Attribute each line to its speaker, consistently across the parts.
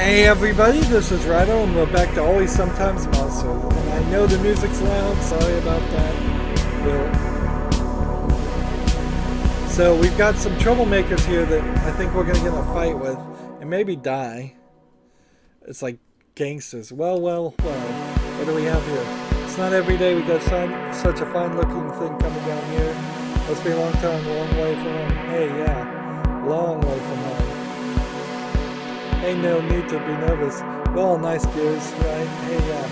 Speaker 1: Hey everybody, this is Rydo and we're back to Always Sometimes Monster. And I know the music's loud, sorry about that. So we've got some troublemakers here that I think we're going to get in a fight with and maybe die. It's like gangsters. Well. What do we have here? It's not every day we got such a fine looking thing coming down here. Must be a long time, a long way from home. Hey, yeah, long way from home. Ain't no need to be nervous. We're all nice gears, right? Hey, yeah.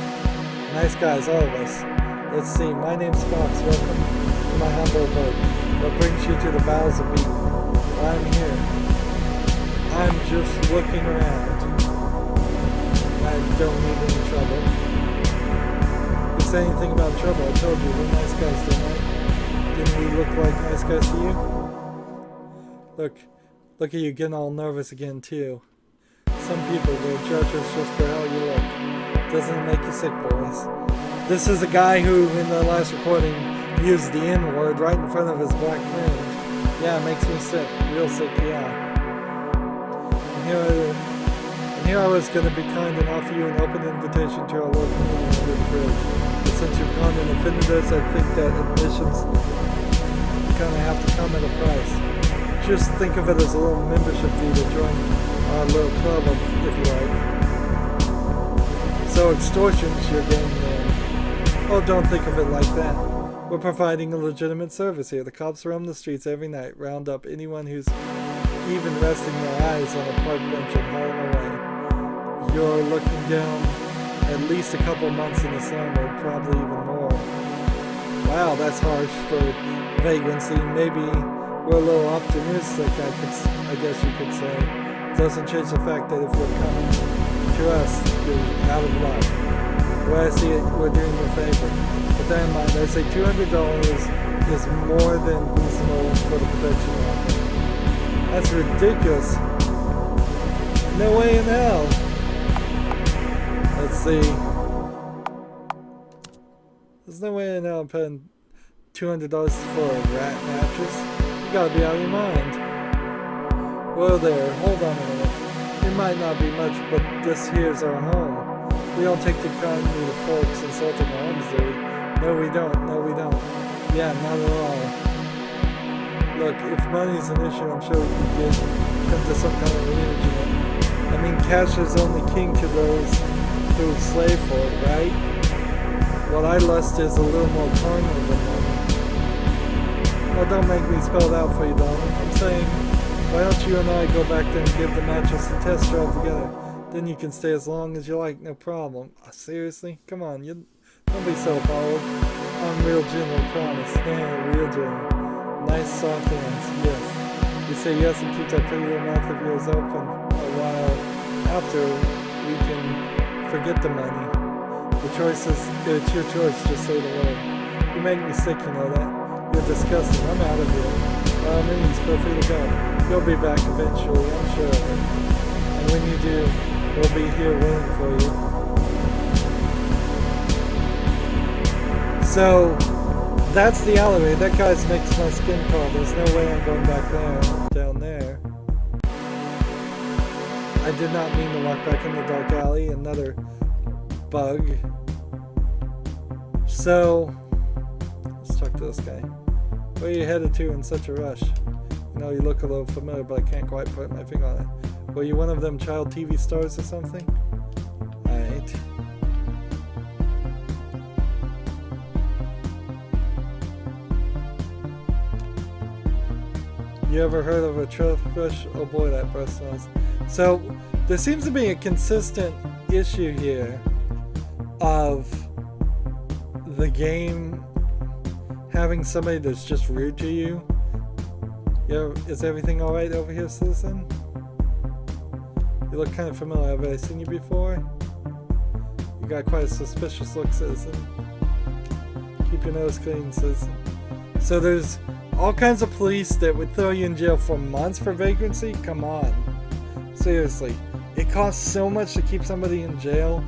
Speaker 1: Nice guys, all of us. Let's see, my name's Fox. Welcome to my humble boat. What brings you to the bowels of Eden? I'm here. I'm just looking around. I don't need any trouble. You say anything about trouble, I told you, we're nice guys, didn't I? Didn't we look like nice guys to you? Look at you getting all nervous again, too. Some people will judge us just for how you look. Doesn't it make you sick, boys? This is a guy who, in the last recording, used the N-word right in front of his black friend. Yeah, it makes me sick. Real sick, yeah. And here I was going to be kind and offer you an open invitation to our little community under the bridge. But since you've gone and offended us, I think that admissions kind of have to come at a price. Just think of it as a little membership fee to join our little club, if you like. So extortion's your game then. Oh, don't think of it like that. We're providing a legitimate service here. The cops roam the streets every night, round up anyone who's even resting their eyes on a park bench and haul them away. You're looking down at least a couple months in the sun, or probably even more. Wow, that's harsh for vagrancy. Maybe we're a little optimistic, I guess you could say. Doesn't change the fact that if you're coming to us, you're out of luck. Where I see it, we're doing you a favor. But that in mind, I say $200 is more than reasonable for the protection offer. That's ridiculous. No way in hell. Let's see. There's no way in hell I'm paying $200 for a rat mattress. You gotta be out of your mind. Whoa there, hold on a minute. It might not be much, but this here's our home. We don't take the kindly to folks insulting our homes, do we? No, we don't. Yeah, not at all. Look, if money's an issue, I'm sure we could come to some kind of arrangement. I mean, cash is only king to those who slave for it, right? What I lust is a little more carnal than money. Well, don't make me spell it out for you, darling. I'm saying, why don't you and I go back there and give the mattress a test drive together? Then you can stay as long as you like, no problem. Seriously? Come on, don't be so bold. I'm real gentle, promise. Yeah, real gentle. Nice soft hands, yes. You say yes and keep that pretty little mouth of yours open a while after we can forget the money. It's your choice, just say the word. You make me sick, you know that. You're disgusting, I'm out of here. By all means, feel free to go. You'll be back eventually, I'm sure of it. And when you do, we'll be here waiting for you. So, that's the alleyway. That guy makes my skin crawl. There's no way I'm going back there, down there. I did not mean to walk back in the dark alley. Another bug. So, let's talk to this guy. Where are you headed to in such a rush? You know, you look a little familiar, but I can't quite put my finger on it. Were you one of them child TV stars or something? Alright. You ever heard of a toothbrush? Oh boy, that breath smells. So, there seems to be a consistent issue here of the game having somebody that's just rude to you. Is everything alright over here, citizen? You look kind of familiar. Have I seen you before? You got quite a suspicious look, citizen. Keep your nose clean, citizen. So there's all kinds of police that would throw you in jail for months for vagrancy? Come on. Seriously. It costs so much to keep somebody in jail.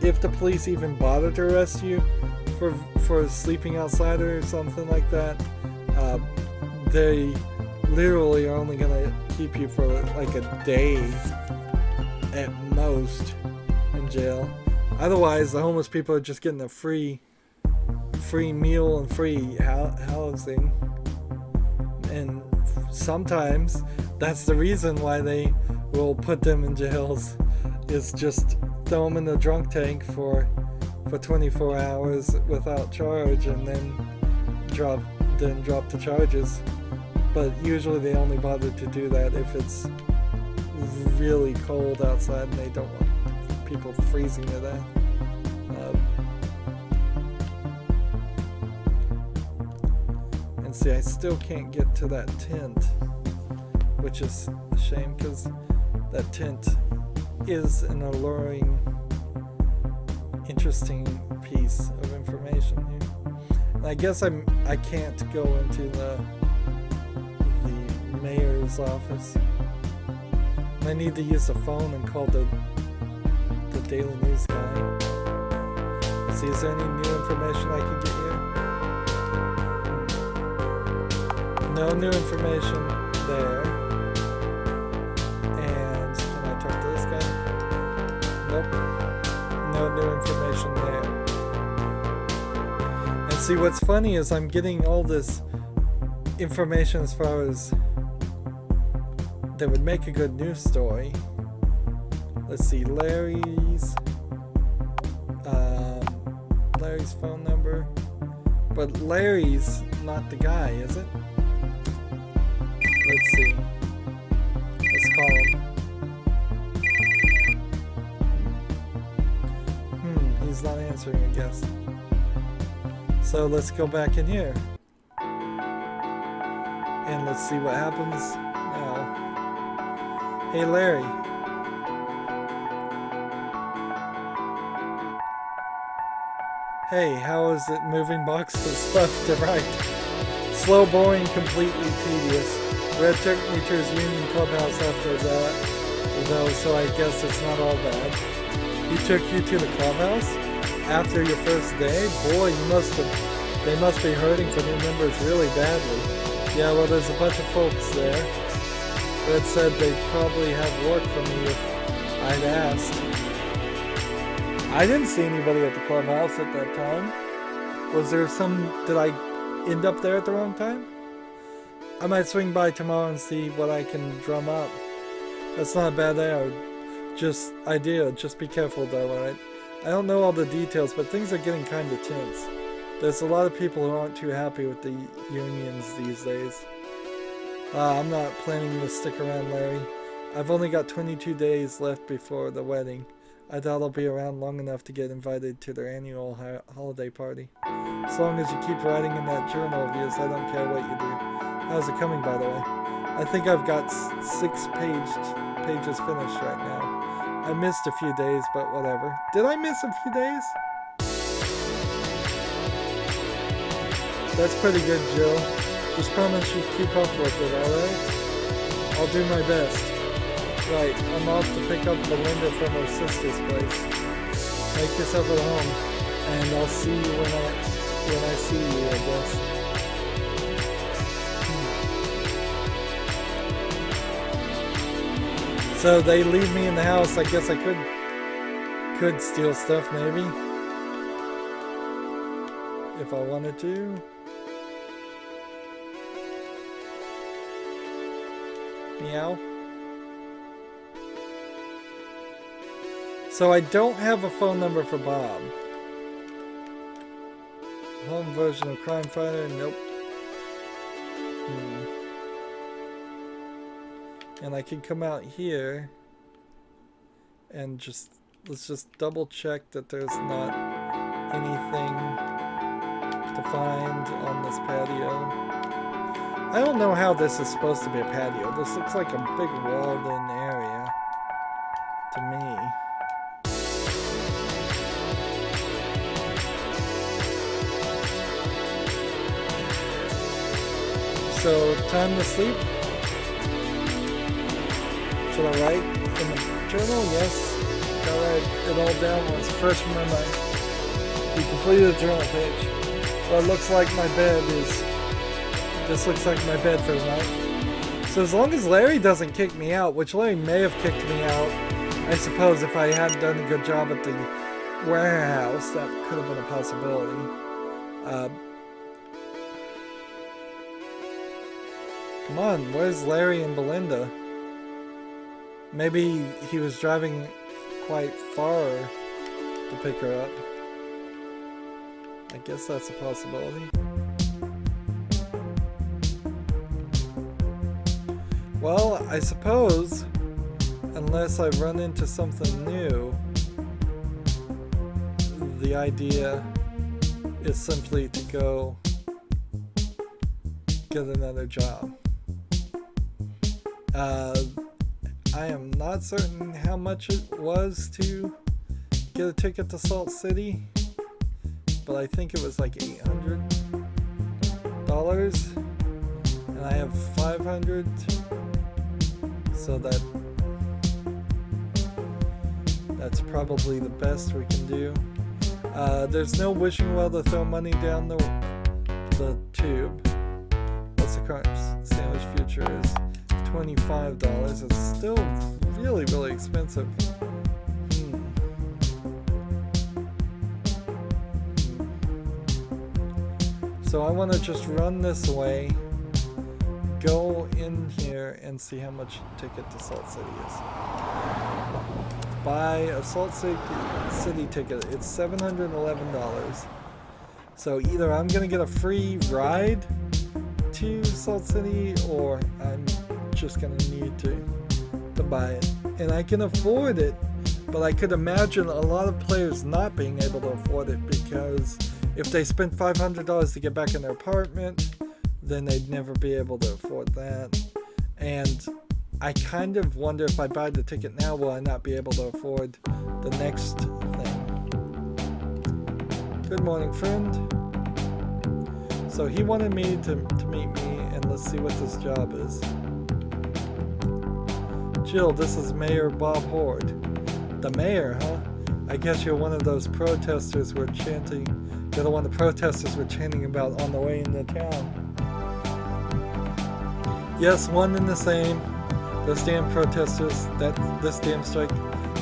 Speaker 1: If the police even bother to arrest you for sleeping outside or something like that, they literally are only gonna keep you for like a day. closed in jail. Otherwise, the homeless people are just getting a free meal and free housing. And sometimes that's the reason why they will put them in jails, is just throw them in the drunk tank for 24 hours without charge, and then drop the charges. But usually they only bother to do that if it's really cold outside and they don't want people freezing to death. And see, I still can't get to that tent, which is a shame, because that tent is an alluring, interesting piece of information here. And I guess I can't go into the mayor's office. I need to use the phone and call the Daily News guy. Let's see, is there any new information I can get here? No new information there. And can I talk to this guy? Nope. No new information there. And see, what's funny is I'm getting all this information as far as that would make a good news story. Let's see, Larry's phone number. But Larry's not the guy, is it? Let's see. Let's call him. He's not answering, I guess. So let's go back in here. And let's see what happens now. Hey Larry. Hey, how is it moving boxes left to right? Slow, boring, completely tedious. Red took me to his union clubhouse after that, though, so I guess it's not all bad. He took you to the clubhouse after your first day? Boy, they must be hurting for new members really badly. Yeah, well, there's a bunch of folks there. Red said they'd probably have work for me if I'd asked. I didn't see anybody at the clubhouse at that time. Was there did I end up there at the wrong time? I might swing by tomorrow and see what I can drum up. That's not a bad idea. Just be careful though, alright? I don't know all the details, but things are getting kind of tense. There's a lot of people who aren't too happy with the unions these days. I'm not planning to stick around, Larry. I've only got 22 days left before the wedding. I doubt I'll be around long enough to get invited to their annual holiday party. As long as you keep writing in that journal of yours, I don't care what you do. How's it coming, by the way? I think I've got 6 pages finished right now. I missed a few days, but whatever. Did I miss a few days? That's pretty good, Jill. Just promise you keep up with it, alright? I'll do my best. Right, I'm off to pick up Belinda from her sister's place. Make yourself at home, and I'll see you when I see you, I guess. So they leave me in the house. I guess I could steal stuff, maybe, if I wanted to. Meow. So I don't have a phone number for Bob. Home version of Crime Fighter? Nope. And I can come out here and let's just double check that there's not anything to find on this patio. I don't know how this is supposed to be a patio. This looks like a big walled-in area to me. So, time to sleep. Should I write in the journal? Yes. I'll write it all down when it's fresh in my mind. We completed the journal page. Well, it looks like my bed is... This looks like my bed for the night. So as long as Larry doesn't kick me out, which Larry may have kicked me out I suppose if I hadn't done a good job at the warehouse, that could have been a possibility. Come on, where's Larry and Belinda? Maybe he was driving quite far to pick her up. I guess that's a possibility. Well, I suppose, unless I run into something new, the idea is simply to go get another job. I am not certain how much it was to get a ticket to Salt City, but I think it was like $800, and I have $500, so that's probably the best we can do. There's no wishing well to throw money down the tube. What's the current sandwich future is $25. It's still really, really expensive. So I want to just run this way, go in here and see how much a ticket to Salt City is. Buy a Salt City ticket. It's $711. So either I'm going to get a free ride to Salt City, or I'm just going to need to buy it. And I can afford it, but I could imagine a lot of players not being able to afford it, because if they spent $500 to get back in their apartment, then they'd never be able to afford that. And I kind of wonder, if I buy the ticket now, will I not be able to afford the next thing? Good morning, friend. So he wanted me to meet me, and let's see what this job is. Jill, this is Mayor Bob Horde. The mayor, huh? I guess you're one of those protesters we're chanting. You're the one the protesters were chanting about on the way into town. Yes, one and the same. Those damn protesters, this damn strike,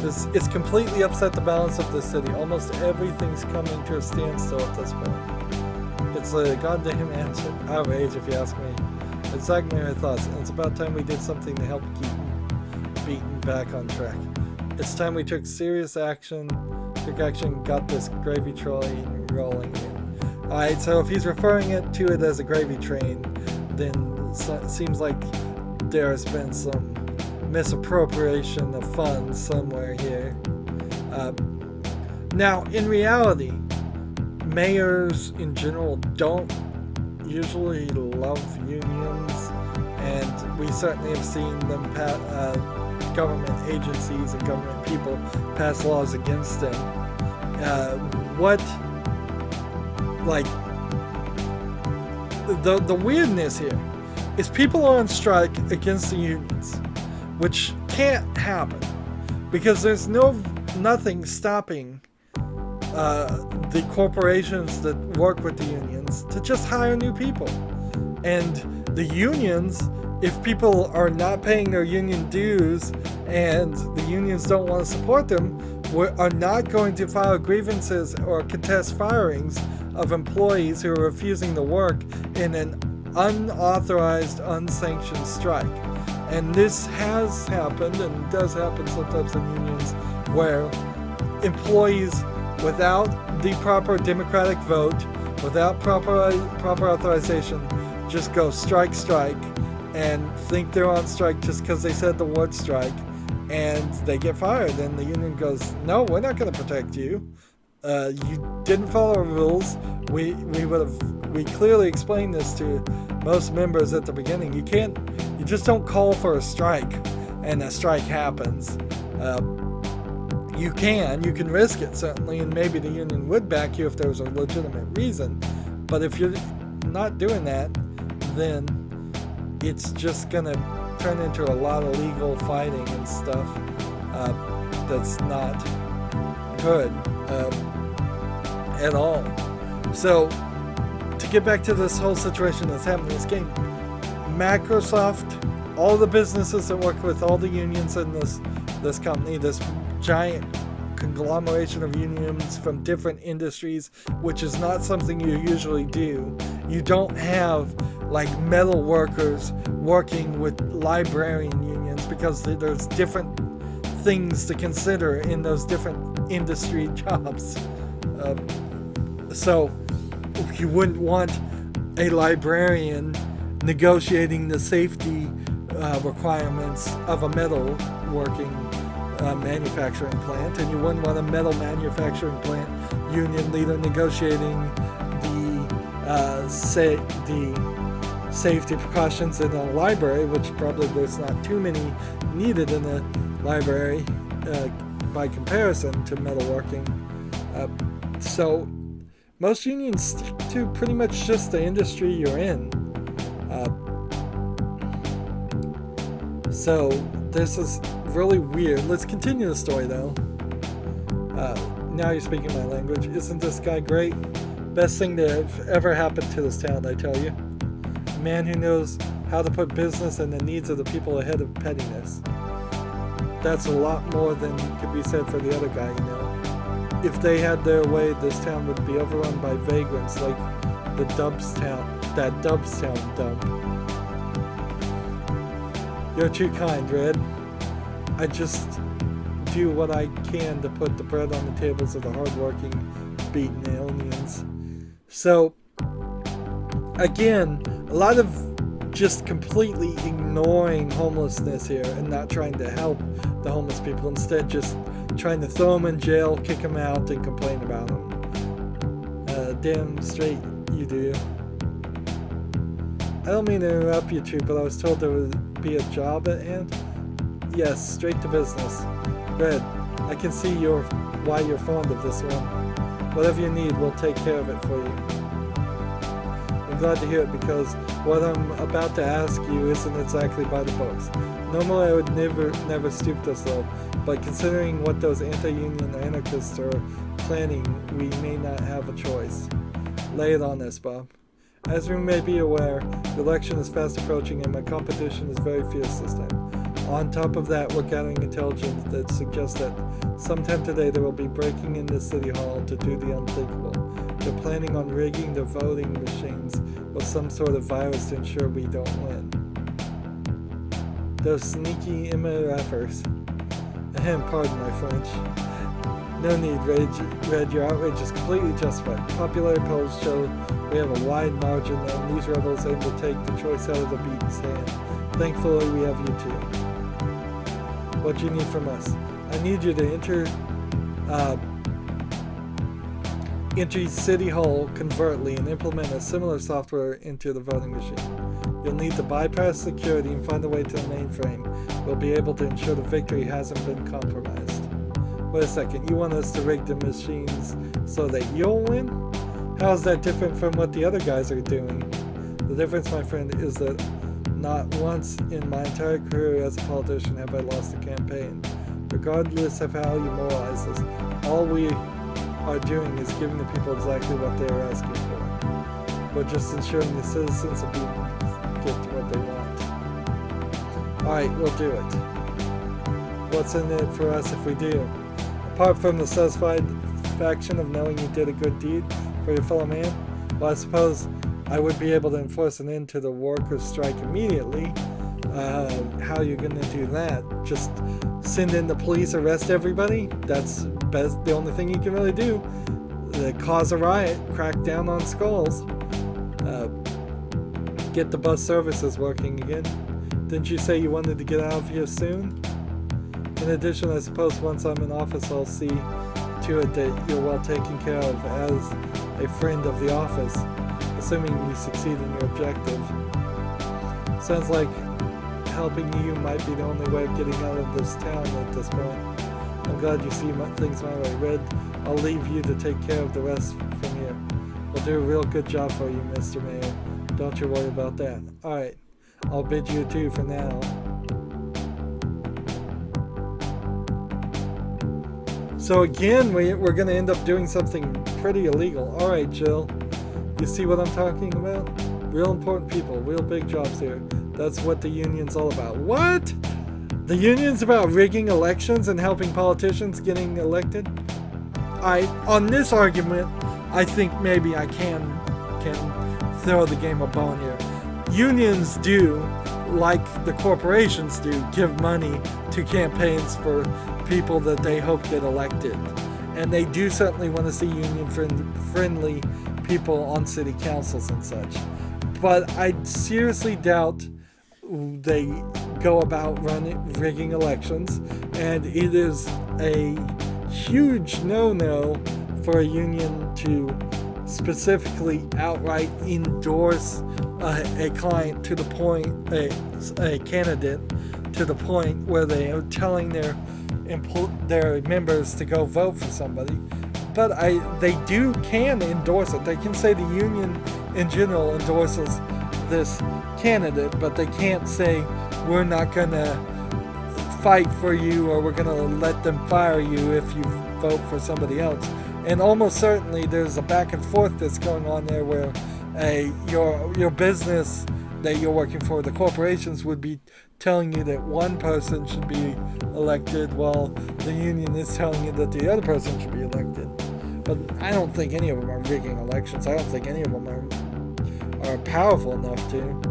Speaker 1: it's completely upset the balance of the city. Almost everything's coming to a standstill at this point. It's a goddamn outrage, if you ask me. Exactly my thoughts, and it's about time we did something to help keep beaten back on track. It's time we took action, got this gravy train rolling in. Alright, so if he's referring to it as a gravy train, then it seems like there's been some misappropriation of funds somewhere here. Now, in reality, mayors in general don't usually love unions, and we certainly have seen them government agencies and government people pass laws against them. The weirdness here is people are on strike against the unions, which can't happen because there's nothing stopping the corporations that work with the unions to just hire new people. And the unions, if people are not paying their union dues and the unions don't want to support them, are not going to file grievances or contest firings of employees who are refusing to work in an unauthorized, unsanctioned strike. And this has happened and does happen sometimes in unions where employees, without the proper democratic vote, without proper authorization, just go strike, and think they're on strike just because they said the word strike, and they get fired. And the union goes, no, we're not going to protect you. You didn't follow our rules. We clearly explained this to most members at the beginning. You just don't call for a strike and a strike happens. You can risk it, certainly, and maybe the union would back you if there was a legitimate reason. But if you're not doing that, then it's just going to turn into a lot of legal fighting and stuff that's not good at all. So, to get back to this whole situation that's happening in this game, Microsoft, all the businesses that work with all the unions in this this company, this giant conglomeration of unions from different industries, which is not something you usually do. You don't have like metal workers working with librarian unions because there's different things to consider in those different industry jobs. So you wouldn't want a librarian negotiating the safety requirements of a metal working manufacturing plant, and you wouldn't want a metal manufacturing plant union leader negotiating the safety precautions in a library, which probably there's not too many needed in a library by comparison to metalworking. So most unions stick to pretty much just the industry you're in. So this is really weird. Let's continue the story though. Now you're speaking my language. Isn't this guy great? Best thing that have ever happened to this town, I tell you. A man who knows how to put business and the needs of the people ahead of pettiness. That's a lot more than could be said for the other guy, you know. If they had their way, this town would be overrun by vagrants like that Dubstown dump. You're too kind, Red. I just do what I can to put the bread on the tables of the hardworking, beaten aliens. So, again, a lot of just completely ignoring homelessness here and not trying to help the homeless people. Instead, just trying to throw them in jail, kick them out, and complain about them. Damn straight you do. I don't mean to interrupt you two, but I was told there would be a job at hand. Yes, straight to business. Red, I can see why you're fond of this one. Whatever you need, we'll take care of it for you. I'm glad to hear it because what I'm about to ask you isn't exactly by the books. Normally I would never stoop this low, but considering what those anti-union anarchists are planning, we may not have a choice. Lay it on us, Bob. As we may be aware, the election is fast approaching and my competition is very fierce this time. On top of that, we're gathering intelligence that suggests that sometime today there will be breaking into City Hall to do the unthinkable. They're planning on rigging the voting machines with some sort of virus to ensure we don't win. Those sneaky MFers. Pardon my French. No need, Red, your outrage is completely justified. Popular polls show we have a wide margin and these rebels aim to take the choice out of the beaten sand. Thankfully, we have you too. What do you need from us? I need you to enter City Hall covertly and implement a similar software into the voting machine. You'll need to bypass security and find a way to the mainframe. We'll be able to ensure the victory hasn't been compromised. Wait a second, you want us to rig the machines so that you'll win? How is that different from what the other guys are doing? The difference, my friend, is that not once in my entire career as a politician have I lost a campaign. Regardless of how you moralize this, all we are doing is giving the people exactly what they are asking for. We're just ensuring the citizens of Eden get what they want. Alright, we'll do it. What's in it for us if we do? Apart from the satisfaction of knowing you did a good deed for your fellow man, well, I suppose I would be able to enforce an end to the workers' strike immediately. How are you going to do that? Just send in the police, arrest everybody? That's the only thing you can really do. Cause a riot, crack down on skulls, get the bus services working again. Didn't you say you wanted to get out of here soon? In addition, I suppose once I'm in office, I'll see to it that you're well taken care of as a friend of the office, assuming you succeed in your objective. Sounds like helping you might be the only way of getting out of this town at this point. I'm glad you see things my way. Red, I'll leave you to take care of the rest from here. We'll do a real good job for you, Mr. Mayor. Don't you worry about that. Alright, I'll bid you adieu for now. So again, we're going to end up doing something pretty illegal. Alright, Jill. You see what I'm talking about? Real important people, real big jobs here. That's what the union's all about. What? The union's about rigging elections and helping politicians getting elected. On this argument, I think maybe I can throw the game a bone here. Unions do, like the corporations do, give money to campaigns for people that they hope get elected. And they do certainly want to see union-friendly people on city councils and such. But I seriously doubt they go about rigging elections, and it is a huge no-no for a union to specifically outright endorse a client to the point, a candidate to the point where they are telling their members to go vote for somebody. But they can endorse it. They can say the union in general endorses this candidate, but they can't say we're not gonna fight for you or we're gonna let them fire you if you vote for somebody else. And almost certainly there's a back and forth that's going on there where your business that you're working for, the corporations, would be telling you that one person should be elected while the union is telling you that the other person should be elected. But I don't think any of them are rigging elections. I don't think any of them are powerful enough to.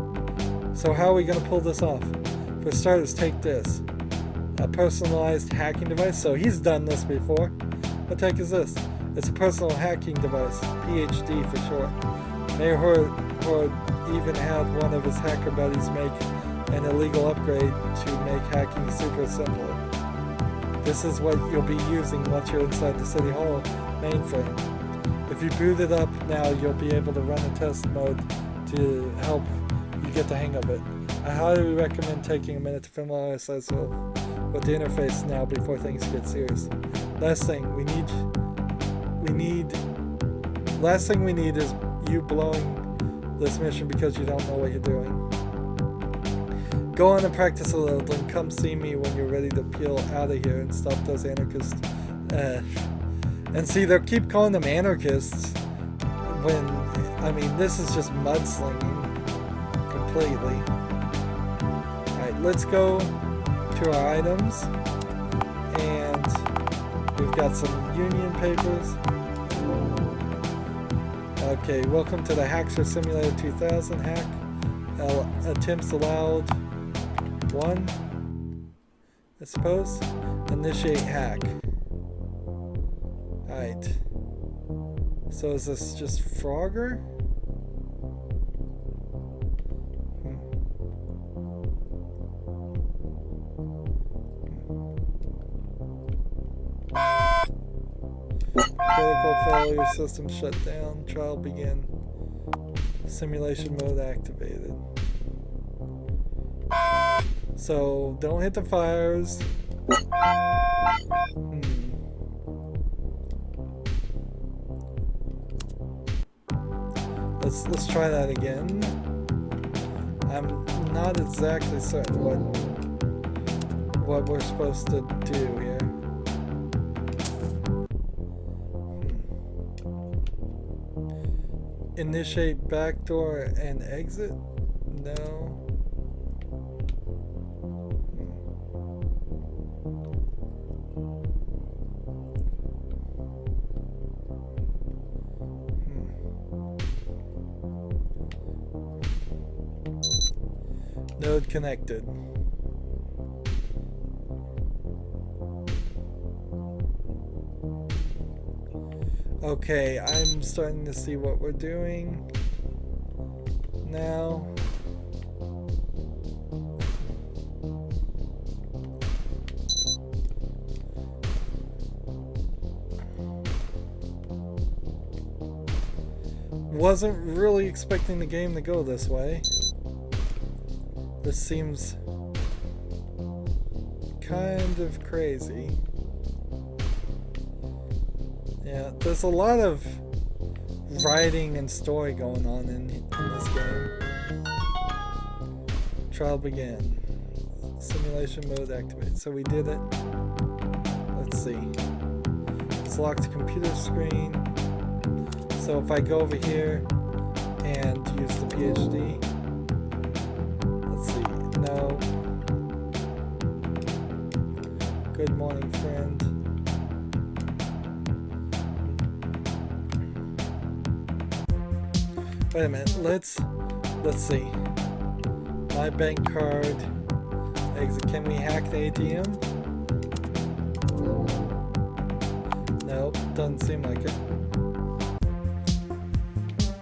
Speaker 1: So how are we going to pull this off? For starters, take this. A personalized hacking device. So he's done this before. What the heck is this? It's a personal hacking device. PhD for short. Mayor Horde even had one of his hacker buddies make an illegal upgrade to make hacking super simple. This is what you'll be using once you're inside the City Hall mainframe. If you boot it up now, you'll be able to run a test mode to help you get the hang of it. I highly recommend taking a minute to familiarize yourself with the interface now before things get serious. Last thing we need is you blowing this mission because you don't know what you're doing. Go on and practice a little, then come see me when you're ready to peel out of here and stop those anarchists. And see, they'll keep calling them anarchists when, I mean, this is just mudslinging completely. Alright, let's go to our items. And we've got some union papers. Okay, welcome to the Hacker Simulator 2000 hack. Attempts allowed 1, I suppose. Initiate hack. Alright. So is this just Frogger? Critical failure, system shut down, trial begin. Simulation mode activated. So don't hit the fires. Let's try that again. I'm not exactly certain what we're supposed to do here. Initiate backdoor and exit? No. Node connected. Okay, I'm starting to see what we're doing now. Wasn't really expecting the game to go this way. This seems kind of crazy. Yeah, there's a lot of writing and story going on in this game. Trial begin. Simulation mode activated. So we did it. Let's see. It's locked computer screen. So if I go over here and use the PhD. Let's see. No. Good morning, friend. Wait a minute. Let's see. My bank card. Exit. Can we hack the ATM? Nope. Doesn't seem like it.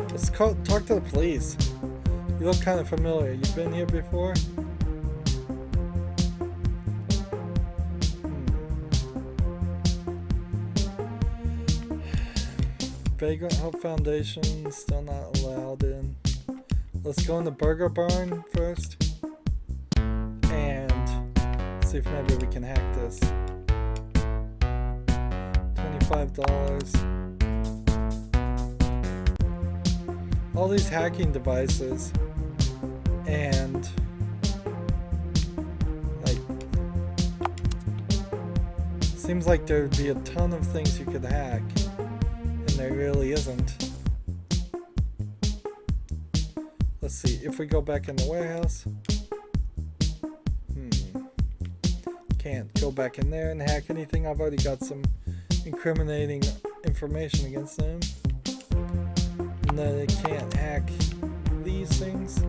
Speaker 1: Let's talk to the police. You look kind of familiar. You've been here before? Vagrant Hope Foundation, still not allowed in. Let's go in the burger barn first. And see if maybe we can hack this. $25. All these hacking devices. And like, seems like there'd be a ton of things you could hack. There really isn't. Let's see, if we go back in the warehouse. Can't go back in there and hack anything. I've already got some incriminating information against them. And then it can't hack these things.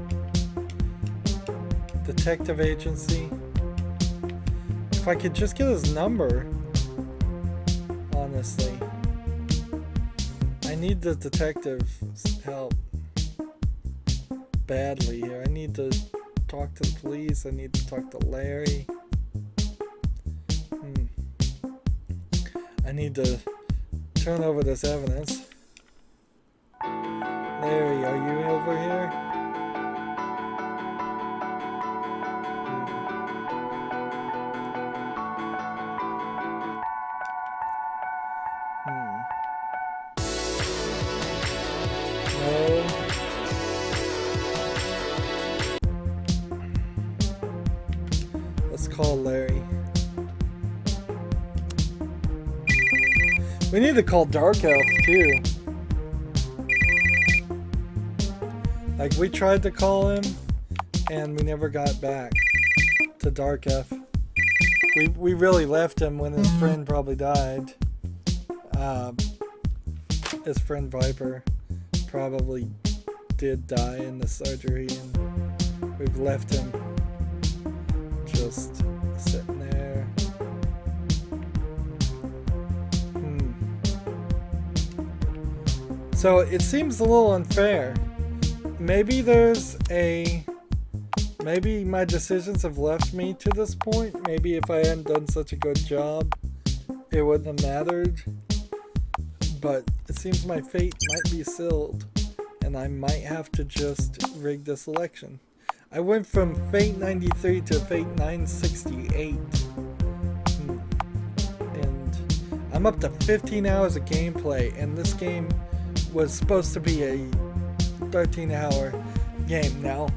Speaker 1: Detective agency. If I could just get his number, honestly. I need the detective's help badly here. I need to talk to the police. I need to talk to Larry. I need to turn over this evidence. Larry, are you over here? Let's call Larry. We need to call Dark Elf too. Like, we tried to call him and we never got back to Dark Elf. We really left him when his friend probably died. His friend Viper probably did die in the surgery, and we've left him just sitting there. So it seems a little unfair. Maybe maybe my decisions have left me to this point. Maybe if I hadn't done such a good job, it wouldn't have mattered. But it seems my fate might be sealed, and I might have to just rig this election. I went from Fate 93 to Fate 968. And I'm up to 15 hours of gameplay, and this game was supposed to be a 13-hour game. Now,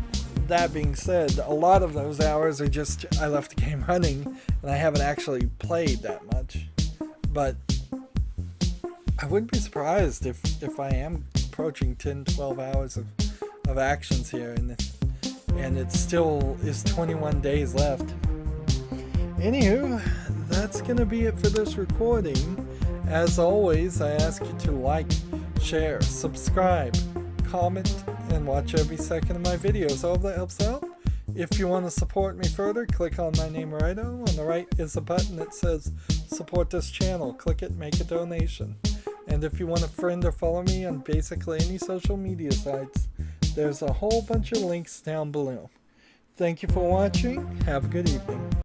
Speaker 1: that being said, a lot of those hours are just, I left the game running, and I haven't actually played that much. But I wouldn't be surprised if I am approaching 10-12 hours of actions here, and it still is 21 days left. Anywho, that's gonna be it for this recording. As always, I ask you to like, share, subscribe, comment, and watch every second of my videos. All of that helps out. If you want to support me further, click on my name, Rydo. On the right is a button that says support this channel. Click it, make a donation. And if you want to friend or follow me on basically any social media sites, there's a whole bunch of links down below. Thank you for watching. Have a good evening.